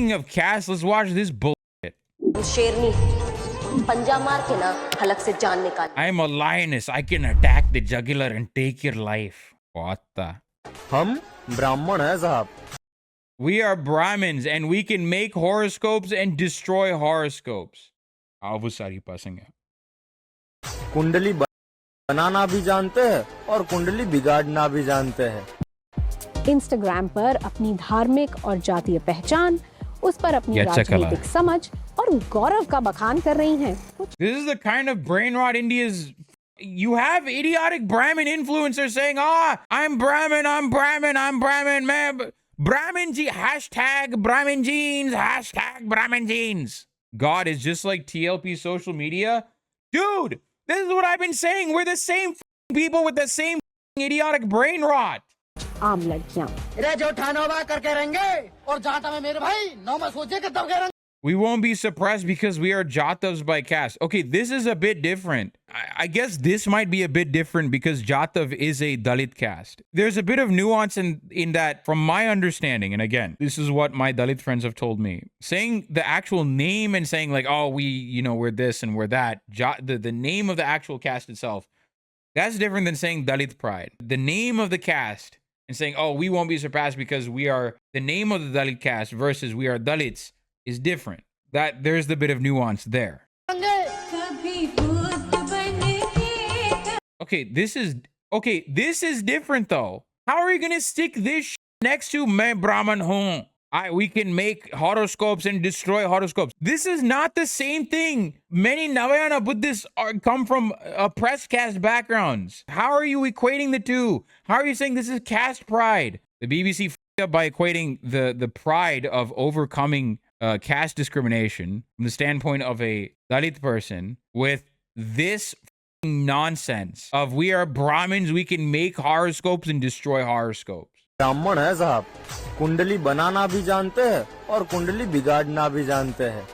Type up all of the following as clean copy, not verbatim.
Speaking of caste, let's watch this bullshit. I am a lioness. I can attack the jugular and take your life. What the? हम ब्राह्मण हैं साहब. We are Brahmins and we can make horoscopes and destroy horoscopes. वो सारी passing है. कुंडली बनाना भी जानते हैं और कुंडली बिगाड़ना भी जानते हैं. इंस्टाग्राम पर अपनी धार्मिक और जातीय पहचान, उस पर अपनी राजनीतिक समझ और गौरव का बखान कर रही हैं. This is the kind of brain rot India's. You have idiotic Brahmin influencers saying, I'm Brahmin, I'm Brahmin, I'm Brahmin, man. Brahmin hashtag Brahmin genes, hashtag Brahmin genes. God is just like TLP social media. Dude, this is what I've been saying. We're the same people with the same idiotic brain rot. आम लड़कियां We won't be suppressed because we are Jatavs by caste. Okay, this is a bit different. I guess this might be a bit different because Jatav is a Dalit caste. There's a bit of nuance in that, from my understanding, and again, this is what my Dalit friends have told me. Saying the actual name and saying like, oh, we're this and we're that, the name of the actual caste itself, that's different than saying Dalit pride. The name of the caste and saying, oh, we won't be surpassed because we are the name of the Dalit caste versus we are Dalits is different. That there's the bit of nuance there. Okay, this is different though. How are you gonna stick this next to Main Brahman Hoon? We can make horoscopes and destroy horoscopes. This is not the same thing. Many Navayana Buddhists come from oppressed caste backgrounds. How are you equating the two? How are you saying this is caste pride? The BBC f***ed up by equating the pride of overcoming caste discrimination from the standpoint of a Dalit person with this nonsense of we are Brahmins, we can make horoscopes and destroy horoscopes. ब्राह्मण है साहब. कुंडली बनाना भी जानते हैं और कुंडली बिगाड़ना भी जानते हैं.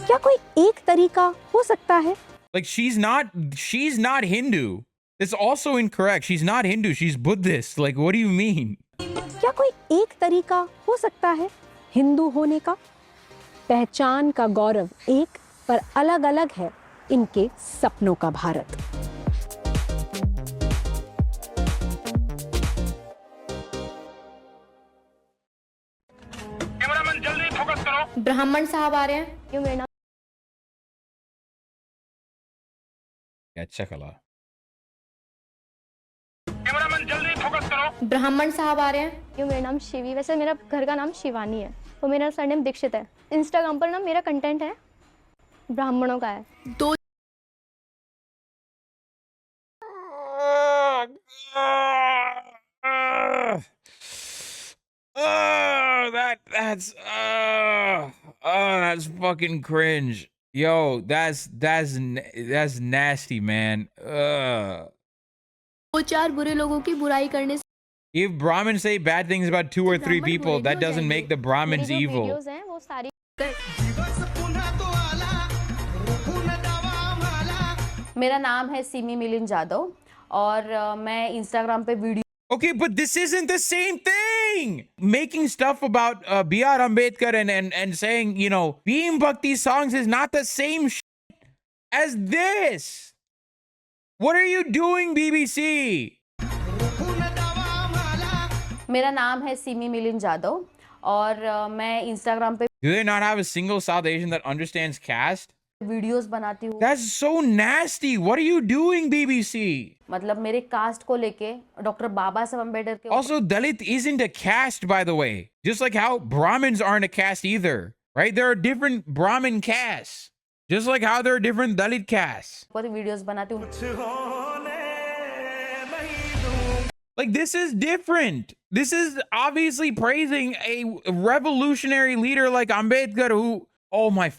क्या कोई एक तरीका हो सकता है? Like she's not Hindu. It's also incorrect. She's not Hindu. She's Buddhist. Like what do you mean? क्या कोई एक तरीका हो सकता है हिंदू होने का? पहचान का गौरव एक पर अलग-अलग है इनके सपनों का भारत. ब्राह्मण साहब आ रहे हैं. क्यों मेरा नाम अच्छा कला. ब्राह्मण साहब आ रहे हैं. क्यों मेरा नाम शिवी. वैसे मेरा घर का नाम शिवानी है तो मेरा सरनेम दीक्षित है. इंस्टाग्राम पर ना मेरा कंटेंट है ब्राह्मणों का है. दो that's fucking cringe. Yo, that's nasty, man. दो चार बुरे लोगों की बुराई करने से If Brahmins say bad things about 2 or 3 people, that doesn't make the Brahmins evil. Videos हैं वो सारी मेरा नाम है सिमी मिलिंद जादव और मैं इंस्टाग्राम पे video. Okay, but this isn't the same thing. Making stuff about B.R. Ambedkar and saying, Bhim Bhakti songs is not the same shit as this. What are you doing, BBC? मेरा नाम है सिमी मिलिंद जादव और मैं Instagram पे Do they not have a single South Asian that understands caste? Videos बनाती हूँ. That's so nasty. What are you doing, BBC? मतलब मेरे कास्ट को लेके डॉक्टर बाबा साहब अम्बेडकर के. Also, Dalit isn't a caste, by the way. Just like how Brahmins aren't a caste either, right? There are different Brahmin castes. Just like how there are different Dalit castes. पर videos बनाती हूँ. Like, this is different. This is obviously praising a revolutionary leader like Ambedkar who, oh my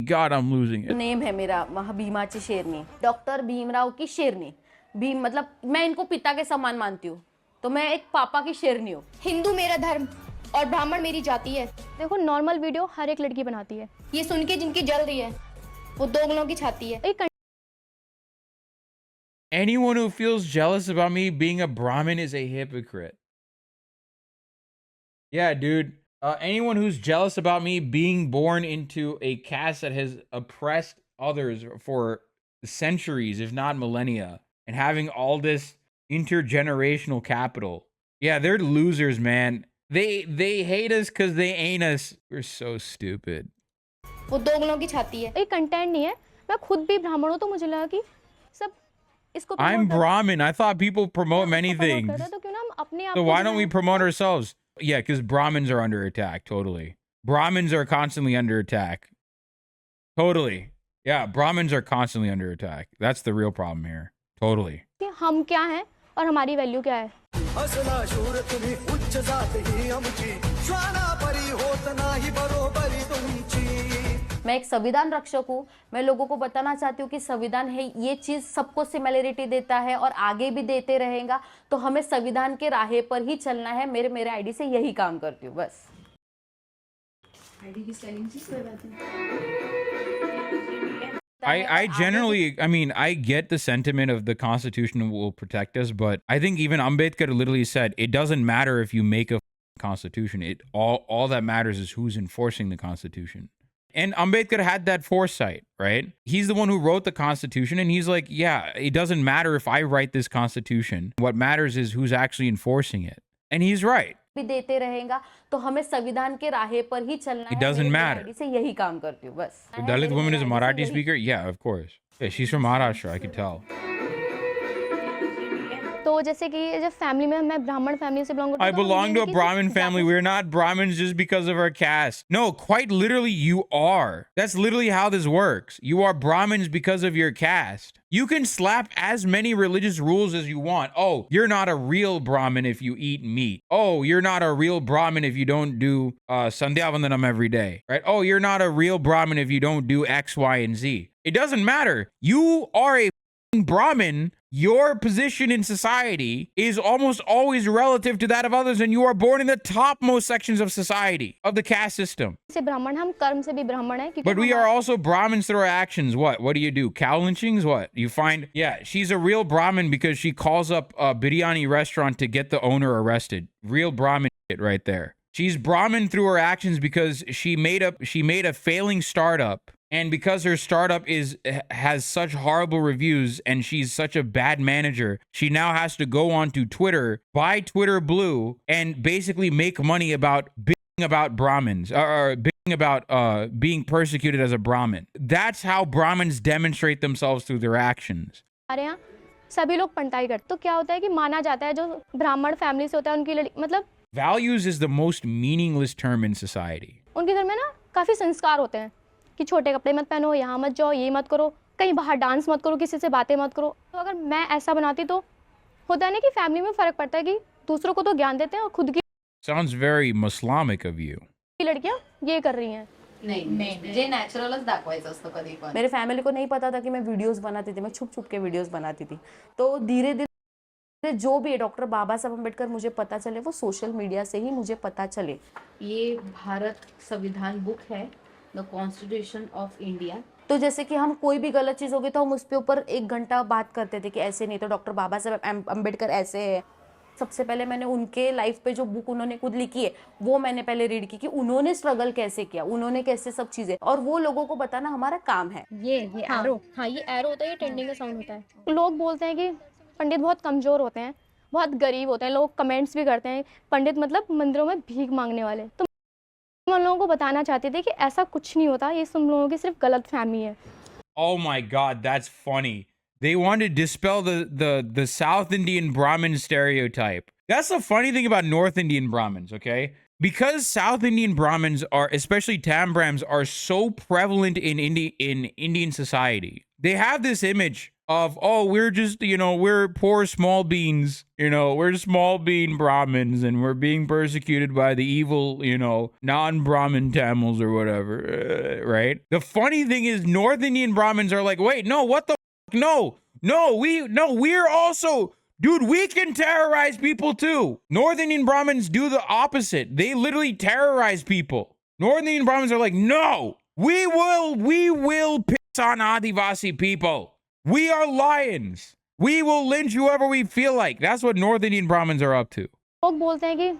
God, I'm losing it. Name है मेरा भीमाची शेरनी. Doctor Bhimrao की शेरनी. भीम मतलब मैं इनको पिता के समान मानती हूँ तो मैं एक पापा की शेरनी हूँ. हिंदू मेरा धर्म और ब्राह्मण मेरी जाति है. देखो नॉर्मल वीडियो हर एक लड़की बनाती है. ये सुन के जिनकी जल रही है वो दोगलों की छाती है. एक Anyone who feels jealous about me being a Brahmin is a hypocrite. Yeah, dude. Anyone who's jealous about me being born into a caste that has oppressed others for centuries, if not millennia, and having all this intergenerational capital. Yeah, they're losers, man. They hate us because they ain't us. We're so stupid. वो दोगलों की छाती है। ये content नहीं है, मैं खुद भी ब्राह्मण हूँ तो मुझे लगा कि सब इसको I'm promote करते हैं। Brahmin. I thought people promote many इसको promote things. करते हैं, तो क्यों ना हम अपने आप So को why जो don't we है- promote ourselves? Yeah, because Brahmins are under attack. Totally. Brahmins are constantly under attack. Totally. Yeah, Brahmins are constantly under attack. That's the real problem here. Totally. कि हम क्या हैं और हमारी value क्या है। असला शूर तुम्ही उच्च जात ही आमची श्वाना परी होत नाही बरोबरी तुमची मैं एक संविधान रक्षक हूँ। मैं लोगों को बताना चाहती हूँ कि संविधान है, ये चीज सबको सिमिलरिटी देता है और आगे भी देते रहेगा। तो हमें संविधान के राहे पर ही चलना है। मेरे आईडी से यही काम करती हूँ बस। I generally, I mean, I get the sentiment of the Constitution will protect us, but I think even Ambedkar literally said it doesn't matter if you make a constitution. It all that matters is who's enforcing the Constitution. And Ambedkar had that foresight, right? He's the one who wrote the Constitution, and he's like, yeah, it doesn't matter if I write this Constitution. What matters is who's actually enforcing it. And he's right. भी देते रहेगा तो हमें संविधान के राहे पर ही चलना है। It doesn't matter. आईडी से यही काम करती हूँ बस। The Dalit woman is a Marathi speaker? Yeah, of course. Yeah, she's from Maharashtra, I could tell. तो जैसे कि जब फैमिली में मैं ब्राह्मण फैमिली से belong I belong to a Brahmin family. We're not Brahmins just because of our caste. No, quite literally, you are. That's literally how this works. You are Brahmins because of your caste. You can slap as many religious rules as you want. Oh, you're not a real Brahmin if you eat meat. Oh, you're not a real Brahmin if you don't do Sandhya Vandanam every day. Right? Oh, you're not a real Brahmin if you don't do X, Y, and Z. It doesn't matter. You are a Brahmin. Your position in society is almost always relative to that of others, and you are born in the topmost sections of society, of the caste system. से ब्राह्मण हम कर्म से भी ब्राह्मण हैं क्योंकि But we are also Brahmins through our actions. What do you do? Cow lynchings? What? You find, yeah, she's a real Brahmin because she calls up a biryani restaurant to get the owner arrested. Real Brahmin shit right there. She's Brahmin through her actions because she made a failing startup. And because her startup has such horrible reviews and she's such a bad manager, she now has to go onto Twitter, buy Twitter Blue, and basically make money about bitching about Brahmins or bitching about being persecuted as a Brahmin. That's how Brahmins demonstrate themselves through their actions. हमारे यहाँ सभी लोग पंटाई करते तो क्या होता है कि माना जाता है जो ब्राह्मण फैमिली से होता है उनकी मतलब Values is the most meaningless term in society. उनके घर में ना काफी संस्कार होते हैं कि छोटे कपड़े मत पहनो, यहाँ मत जाओ, ये मत करो, कहीं बाहर डांस मत करो, किसी से बातें मत करो। तो अगर मैं ऐसा बनाती तो होता है ना कि फैमिली में फर्क पड़ता है कि दूसरों को तो ज्ञान देते हैं और खुद की Sounds very Islamic of you. लड़कियां ये कर रही हैं। नहीं जे नॅचरलच दाखवायचं असतं कधी पण। मेरे फैमिली को नहीं पता था कि मैं वीडियोस बनाती थी, मैं छुप के वीडियोस बनाती थी। तो धीरे धीरे जो भी डॉक्टर बाबा साहब अम्बेडकर मुझे पता चले वो सोशल मीडिया से ही मुझे पता चले। ये भारत संविधान बुक है, द कॉन्स्टिट्यूशन ऑफ इंडिया। तो जैसे कि हम कोई भी गलत चीज़ होगी तो हम उस पे ऊपर 1 घंटा बात करते थे कि ऐसे नहीं तो डॉक्टर बाबा साहब अम्बेडकर ऐसे है। सबसे पहले मैंने उनके लाइफ पे जो बुक उन्होंने खुद लिखी है वो मैंने पहले रीड की कि उन्होंने स्ट्रगल कैसे किया, उन्होंने कैसे सब चीज़ें, और वो लोगों को बताना हमारा काम है। ये एरो, हाँ ये एरो होता है, ये टेंडिंग का साउंड होता है। लोग बोलते हैं कि पंडित बहुत कमज़ोर होते हैं, बहुत गरीब होते हैं, लोग कमेंट्स भी करते हैं पंडित मतलब मंदिरों में भीख मांगने वाले। तो मैं उन लोगों को बताना चाहती थी कि ऐसा कुछ नहीं होता, ये तुम लोगों की सिर्फ गलत फहमी है। Oh my God, that's funny. They want to dispel the South Indian Brahmin stereotype. That's the funny thing about North Indian Brahmins, okay? Because South Indian Brahmins are, especially Tambrams, are so prevalent in Indian society. They have this image of, oh, we're just, we're poor small beans, we're small bean Brahmins and we're being persecuted by the evil, non-Brahmin Tamils or whatever, right? The funny thing is North Indian Brahmins are like, wait, no, what the we're also, dude, we can terrorize people too. North Indian Brahmins do the opposite. They literally terrorize people. North Indian Brahmins are like, no, we will piss on Adivasi people. We are lions. We will lynch whoever we feel like. That's what North Indian Brahmins are up to. लोग बोलते हैं कि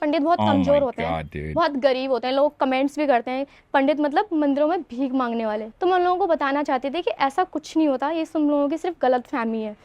पंडित बहुत Oh कमजोर my होते हैं, God, dude. बहुत गरीब होते हैं, लोग कमेंट्स भी करते हैं पंडित मतलब मंदिरों में भीख मांगने वाले। तो मैं उन लोगों को बताना चाहती थी कि ऐसा कुछ नहीं होता, ये तुम लोगों की सिर्फ गलत फहमी है।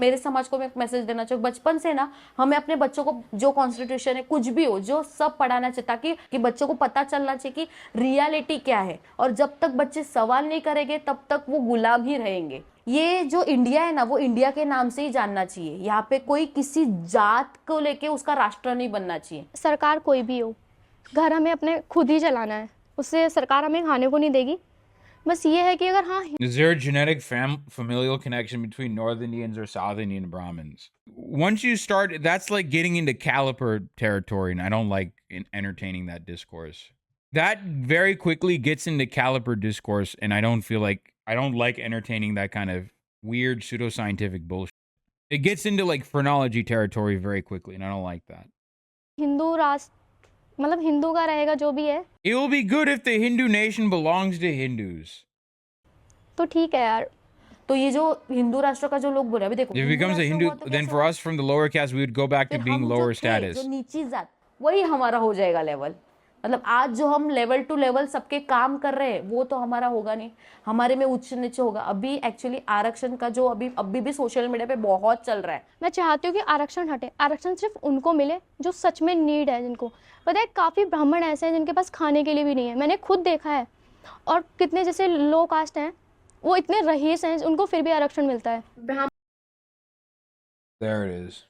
मेरे समाज को मैं एक मैसेज देना चाहूँ, बचपन से ना हमें अपने बच्चों को जो कॉन्स्टिट्यूशन है कुछ भी हो जो सब पढ़ाना चाहिए, ताकि कि बच्चों को पता चलना चाहिए कि रियलिटी क्या है। और जब तक बच्चे सवाल नहीं करेंगे तब तक वो गुलाम ही रहेंगे। ये जो इंडिया है ना, वो इंडिया के नाम से ही जानना चाहिए। यहाँ पे कोई किसी जात को लेके उसका राष्ट्र नहीं बनना चाहिए। सरकार कोई भी हो, घर हमें अपने खुद ही चलाना है, उससे सरकार हमें खाने को नहीं देगी। बस ये है कि अगर हाँ Is there a genetic familial connection between North Indians or South Indian Brahmins? Once you start, that's like getting into caliper territory, and I don't like entertaining that discourse. That very quickly gets into caliper discourse, and I don't like entertaining that kind of weird pseudoscientific bullshit. It gets into like phrenology territory very quickly, and I don't like that. Hindu राष्ट्र मतलब हिंदू का रहेगा जो भी है It will be good if the Hindu nation belongs to Hindus. तो ठीक है यार। तो ये जो हिंदू राष्ट्र का जो लोग बोले, अभी देखो If it becomes a राष्ट्र Hindu, हुआ तो then कैसे for हुआ? us from the lower caste, we would go back to फिर being हम जो lower थे, status. जो नीची जात, वही हमारा हो जाएगा लेवल। मतलब आज जो हम लेवल टू लेवल सबके काम कर रहे हैं वो तो हमारा होगा नहीं, हमारे में उच्च नीचे होगा। अभी एक्चुअली आरक्षण का जो अभी भी सोशल मीडिया पे बहुत चल रहा है। मैं चाहती हूँ कि आरक्षण हटे, आरक्षण सिर्फ उनको मिले जो सच में नीड है, जिनको पता है काफ़ी ब्राह्मण ऐसे हैं जिनके पास खाने के लिए भी नहीं है, मैंने खुद देखा है। और कितने जैसे लो कास्ट हैं वो इतने रईस हैं उनको फिर भी आरक्षण मिलता है। There it is.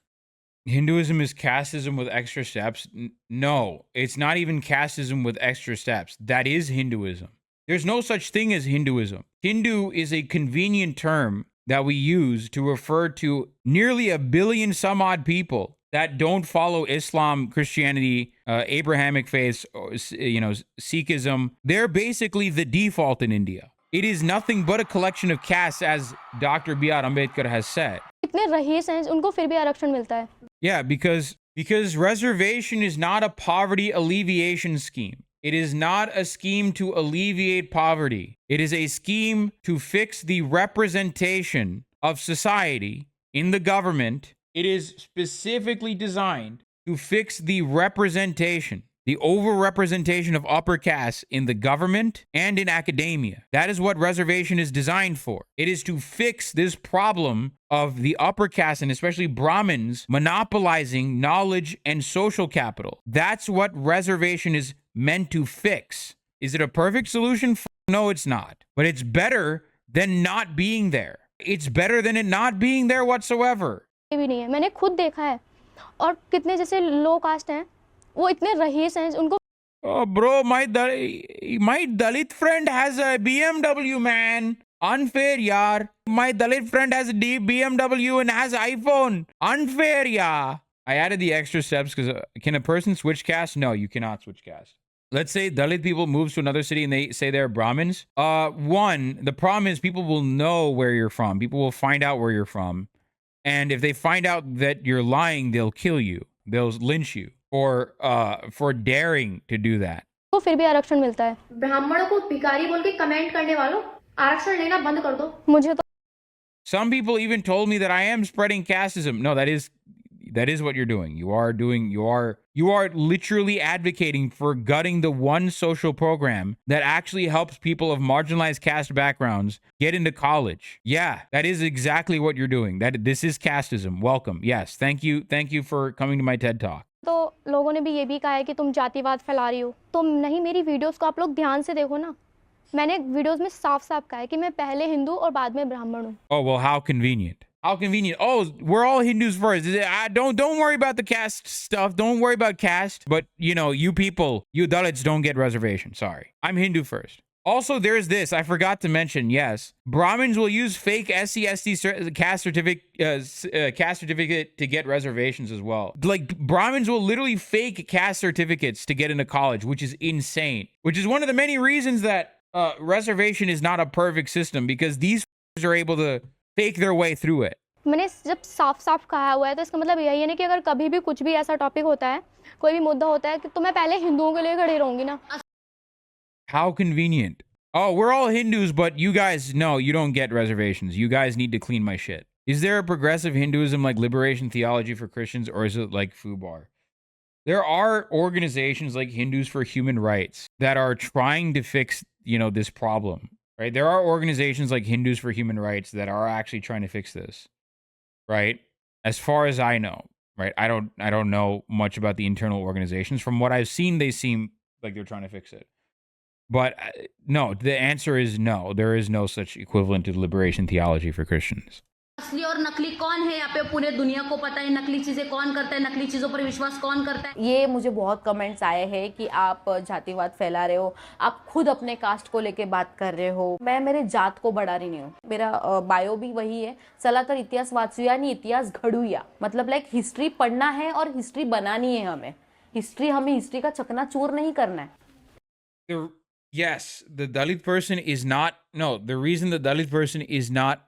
Hinduism is casteism with extra steps. No, it's not even casteism with extra steps. That is Hinduism. There's no such thing as Hinduism. Hindu is a convenient term that we use to refer to nearly 1 billion some odd people that don't follow Islam, Christianity, Abrahamic faiths, Sikhism. They're basically the default in India. It is nothing but a collection of castes, as Dr. B.R. Ambedkar has said. इतने rice हैं उनको फिर भी आरक्षण मिलता है। Yeah, because reservation is not a poverty alleviation scheme. It is not a scheme to alleviate poverty. It is a scheme to fix the representation of society in the government. It is specifically designed to fix the representation, the overrepresentation of upper castes in the government and in academia. That is what reservation is designed for. It is to fix this problem of the upper caste and especially Brahmins monopolizing knowledge and social capital. That's what reservation is meant to fix. Is it a perfect solution? No, it's not. But it's better than not being there. It's better than it not being there whatsoever. भी नहीं है, मैंने खुद देखा है। और कितने जैसे लो कास्ट हैं वो इतने रईस हैं उनको। Oh, bro, my Dalit friend has a BMW, man. Unfair, yaar. My Dalit friend has a BMW and has iPhone. Unfair, yeah. I added the extra steps because can a person switch caste? No, you cannot switch caste. Let's say Dalit people moves to another city and they say they're Brahmins. One, the problem is people will know where you're from. People will find out where you're from. And if they find out that you're lying, they'll kill you. They'll lynch you for daring to do that. तो फिर भी आरक्षण मिलता है। ब्राह्मणों को भिखारी बोल के कमेंट करने वालों, आरक्षण लेना बंद कर दो। मुझे तो Some people even told me that I am spreading casteism. No, that is what you're doing. You are literally advocating for gutting the one social program that actually helps people of marginalized caste backgrounds get into college. Yeah, that is exactly what you're doing. This is casteism. Welcome. Yes, thank you for coming to my TED Talk. तो लोगों ने भी ये भी कहा है कि तुम जातिवाद फैला रही हो। तो नहीं, मेरी वीडियोस को आप लोग ध्यान से देखो ना, मैंने वीडियोस में साफ-साफ कहा है कि मैं पहले हिंदू और बाद में ब्राह्मण हूँ। Oh, well, how convenient. How convenient. Oh, we're all Hindus first. Don't worry about the caste stuff. Don't worry about caste. But, you people, you Dalits don't get reservation. Sorry. I'm Hindu first. Also, there's this. I forgot to mention, yes. Brahmins will use fake SC/ST caste certificate to get reservations as well. Like, Brahmins will literally fake caste certificates to get into college, which is insane. Which is one of the many reasons that reservation is not a perfect system, because these are able to fake their way through it. मैंने जब साफ-साफ कहा हुआ है तो इसका मतलब यही है ना कि अगर कभी भी कुछ भी ऐसा टॉपिक होता है, कोई भी मुद्दा होता है, कि तो मैं पहले हिंदुओं के लिए खड़ी रहूंगी ना। How convenient. Oh, we're all Hindus, but you guys, no, you don't get reservations. You guys need to clean my shit. Is there a progressive Hinduism like liberation theology for Christians, or is it like FUBAR? There are organizations like Hindus for Human Rights that are trying to fix, this problem, right? There are organizations like Hindus for Human Rights that are actually trying to fix this, right? As far as I know, right? I don't know much about the internal organizations. From what I've seen, they seem like they're trying to fix it. But no, the answer is no. There is no such equivalent to liberation theology for Christians. असली और नकली कौन है यहाँ पे पूरे दुनिया को पता है नकली चीजें कौन करता है नकली चीजों पर विश्वास कौन करता है ये मुझे बहुत कमेंट्स आए हैं कि आप जातिवाद फैला रहे हो, आप खुद अपने कास्ट को लेके बात कर रहे हो. मैं मेरे जात को बढ़ा रही नहीं हूँ. मेरा बायो भी वही है, चला तर इतिहास वाचूया आणि इतिहास घडूया. मतलब लाइक हिस्ट्री पढ़ना है और हिस्ट्री बनानी है. हमें हिस्ट्री का चकनाचूर नहीं करना है. Yes, the Dalit person is not, no, the reason the Dalit person is not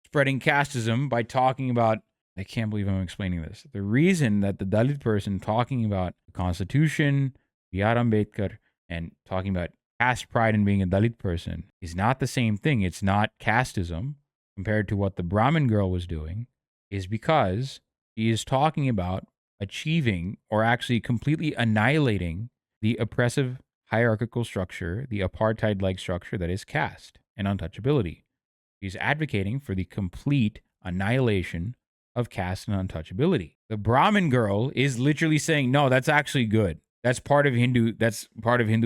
spreading casteism by talking about, I can't believe I'm explaining this. The reason that the Dalit person talking about the Constitution, B.R. Ambedkar, and talking about caste pride and being a Dalit person is not the same thing. It's not casteism compared to what the Brahmin girl was doing, is because she is talking about achieving or actually completely annihilating the oppressive hierarchical structure, the apartheid-like structure that is caste and untouchability. He's advocating for the complete annihilation of caste and untouchability. The Brahmin girl is literally saying, no, that's actually good. That's part of Hindu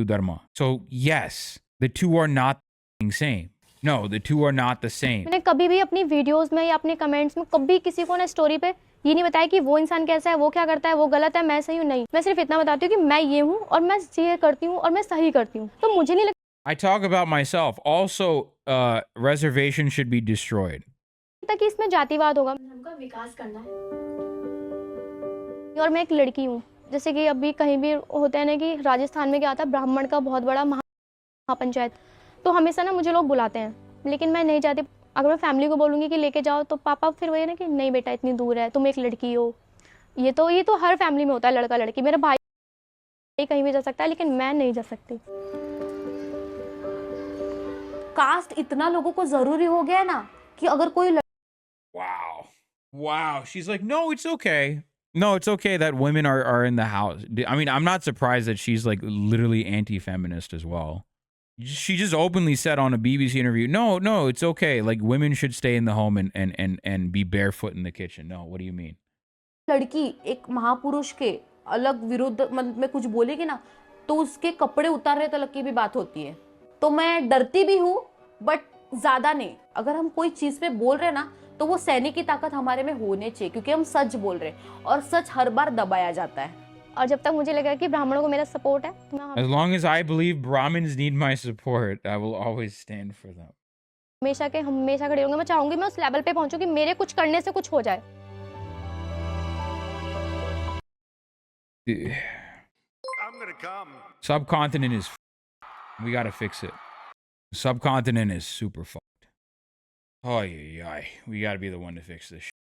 Dharma. So yes, the two are not the same. No, the two are not the same. मैंने कभी भी अपनी videos में या अपने comments में कभी किसी को ना स्टोरी पे ये नहीं बताया कि वो इंसान कैसा है, वो क्या करता है, वो गलत है, मैं सही हूँ. नहीं, मैं सिर्फ इतना बताती हूँ कि मैं ये हूँ और मैं ये करती हूँ और मैं सही करती हूँ. तो मुझे नहीं लगता I talk about myself. Also, reservation should be destroyed. कि इसमें जातिवाद होगा. हमका विकास करना है. और मैं एक लड़की हूँ. जैसे कि अभी कहीं भी होता है ना कि राजस्थान में क्या आता है, ब्राह्मण का बहुत बड़ा महापंचायत. तो हमेशा ना मुझे लोग बुलाते हैं, लेकिन मैं नहीं चाहती. अगर मैं फैमिली को बोलूँगी कि लेके जाओ तो पापा फिर वही ना कि नहीं बेटा इतनी दूर है, तुम एक लड़की हो. ये तो हर फैमिली में होता है, लड़का लड़की. मेरा भाई कहीं भी जा सकता है, लेकिन मैं नहीं जा सकती. कास्ट इतना लोगों को जरूरी हो गया है ना कि अगर कोई Wow. She's like, no, it's okay. No, it's okay that women are in the house. I mean, I'm not surprised that she's like literally anti-feminist as well. She just openly said on a BBC interview, no, it's okay. Like women should stay in the home and be barefoot in the kitchen. No, what do you mean? लड़की एक महापुरुष के अलग विरुद्ध में कुछ बोलेगी ना तो उसके कपड़े उतारने तक की भी बात होती है. तो मैं डरती भी हूँ, बट ज्यादा नहीं. अगर हम कोई चीज पे बोल रहे ना तो वो सैनिक की ताकत हमारे में होने चाहिए, क्योंकि हम सच बोल रहे हैं और सच हर बार दबाया जाता है. और जब तक मुझे लगा कि ब्राह्मणों को मेरा सपोर्ट है, तो मैं As long as I believe Brahmins need my support, I will always stand for them. हमेशा खड़ी रहूंगी. मैं चाहूंगी मैं उस लेवल पे पहुंचूं कि मेरे कुछ करने से कुछ हो जाए. I'm gonna come. Subcontinent is we gotta fix it. Subcontinent is super fucked. Oh yeah, we gotta be the one to fix this shit.